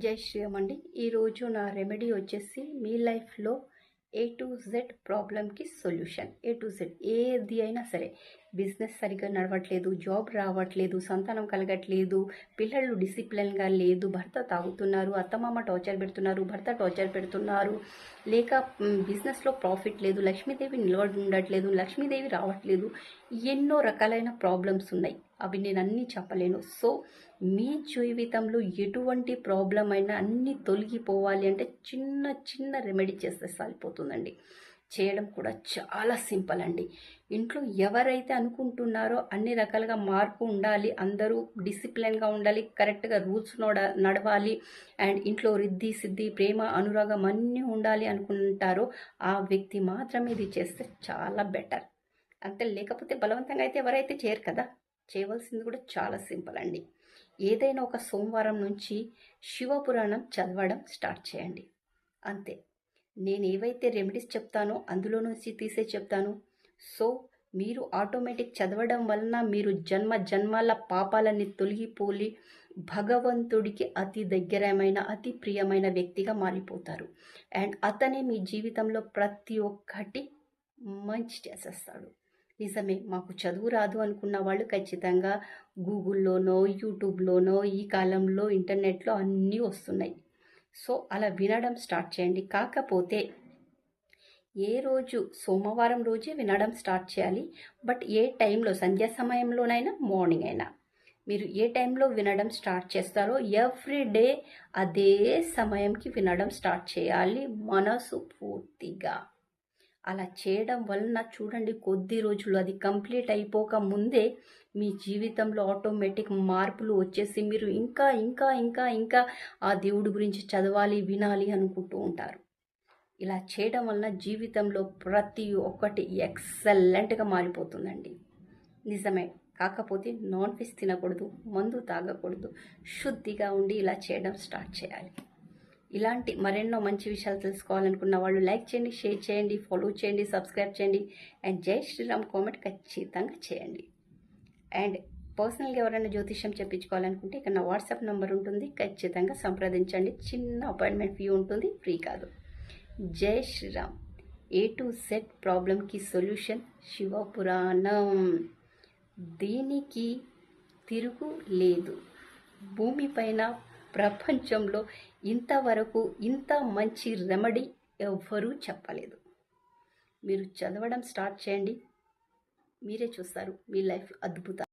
జై శ్రీరామ్ అండి. ఈరోజు నా రెమెడీ వచ్చేసి మీ లైఫ్లో A to Z ప్రాబ్లంకి సొల్యూషన్. A to Z ఏది అయినా సరే, బిజినెస్ సరిగ్గా నడవట్లేదు, జాబ్ రావట్లేదు, సంతానం కలగట్లేదు, పిల్లలు డిసిప్లిన్గా లేదు, భర్త తాగుతున్నారు, అత్తమామ టార్చర్ పెడుతున్నారు, భర్త టార్చర్ పెడుతున్నారు, లేక బిజినెస్లో ప్రాఫిట్ లేదు, లక్ష్మీదేవి నిలబడి ఉండట్లేదు, లక్ష్మీదేవి రావట్లేదు, ఎన్నో రకాలైన ప్రాబ్లమ్స్ ఉన్నాయి. అవి నేను అన్నీ చెప్పలేను. సో మీ జీవితంలో ఎటువంటి ప్రాబ్లం అయినా అన్నీ తొలగిపోవాలి అంటే చిన్న చిన్న రెమెడీ చేస్తే సరిపోతుందండి. చేయడం కూడా చాలా సింపుల్ అండి. ఇంట్లో ఎవరైతే అనుకుంటున్నారో అన్ని రకాలుగా మార్పు ఉండాలి, అందరూ డిసిప్లిన్గా ఉండాలి, కరెక్ట్గా రూల్స్ నడవాలి, అండ్ ఇంట్లో రిద్ధి సిద్ధి ప్రేమ అనురాగం అన్నీ ఉండాలి అనుకుంటారో ఆ వ్యక్తి మాత్రమే ఇది చేస్తే చాలా బెటర్. అంతే, లేకపోతే బలవంతంగా అయితే ఎవరైతే చేయరు కదా. చేయవలసింది కూడా చాలా సింపుల్ అండి. ఏదైనా ఒక సోమవారం నుంచి శివపురాణం చదవడం స్టార్ట్ చేయండి. అంతే. నేను ఏవైతే రెమెడీస్ చెప్తానో అందులో నుంచి తీసే చెప్తాను. సో మీరు ఆటోమేటిక్ చదవడం వలన మీరు జన్మల పాపాలన్నీ తొలగిపోలి భగవంతుడికి అతి దగ్గరమైన అతి ప్రియమైన వ్యక్తిగా మారిపోతారు. అండ్ అతనే మీ జీవితంలో ప్రతి ఒక్కటి మంచి చేసేస్తాడు. నిజమే, మాకు చదువు రాదు అనుకున్న వాళ్ళు ఖచ్చితంగా గూగుల్లోనో యూట్యూబ్లోనో ఈ కాలంలో ఇంటర్నెట్లో అన్నీ వస్తున్నాయి. సో అలా వినడం స్టార్ట్ చేయండి. కాకపోతే ఏ రోజు సోమవారం రోజే వినడం స్టార్ట్ చేయాలి. బట్ ఏ టైంలో, సంధ్యా సమయంలోనైనా మార్నింగ్ అయినా, మీరు ఏ టైంలో వినడం స్టార్ట్ చేస్తారో ఎవ్రీ డే అదే సమయంకి వినడం స్టార్ట్ చేయాలి, మనసు పూర్తిగా. అలా చేయడం వలన చూడండి, కొద్ది రోజులు అది కంప్లీట్ అయిపోక ముందే మీ జీవితంలో ఆటోమేటిక్ మార్పులు వచ్చేసి మీరు ఇంకా ఇంకా ఇంకా ఇంకా ఆ దేవుడి గురించి చదవాలి, వినాలి అనుకుంటూ ఉంటారు. ఇలా చేయడం వలన జీవితంలో ప్రతి ఒక్కటి ఎక్సలెంట్గా మారిపోతుందండి. నిజమే. కాకపోతే నాన్ వెజ్ తినకూడదు, మందు తాగకూడదు, శుద్ధిగా ఉండి ఇలా చేయడం స్టార్ట్ చేయాలి. ఇలాంటి మరెన్నో మంచి విషయాలు తెలుసుకోవాలనుకున్న వాళ్ళు లైక్ చేయండి, షేర్ చేయండి, ఫాలో చేయండి, సబ్స్క్రైబ్ చేయండి, అండ్ జై శ్రీరామ్ కామెంట్ ఖచ్చితంగా చేయండి. అండ్ పర్సనల్గా ఎవరైనా జ్యోతిష్యం చెప్పించుకోవాలనుకుంటే ఇక్కడ నా వాట్సాప్ నెంబర్ ఉంటుంది, ఖచ్చితంగా సంప్రదించండి. చిన్న అపాయింట్మెంట్ ఫీ ఉంటుంది, ఫ్రీ కాదు. జై శ్రీరామ్. A to Z ప్రాబ్లంకి సొల్యూషన్ శివపురాణం. దీనికి తిరుగు లేదు. భూమిపైన ప్రపంచంలో ఇంతవరకు ఇంత మంచి రెమెడీ ఎవ్వరూ చెప్పలేదు. మీరు చదవడం స్టార్ట్ చేయండి, మీరే చూస్తారు మీ లైఫ్ అద్భుతం.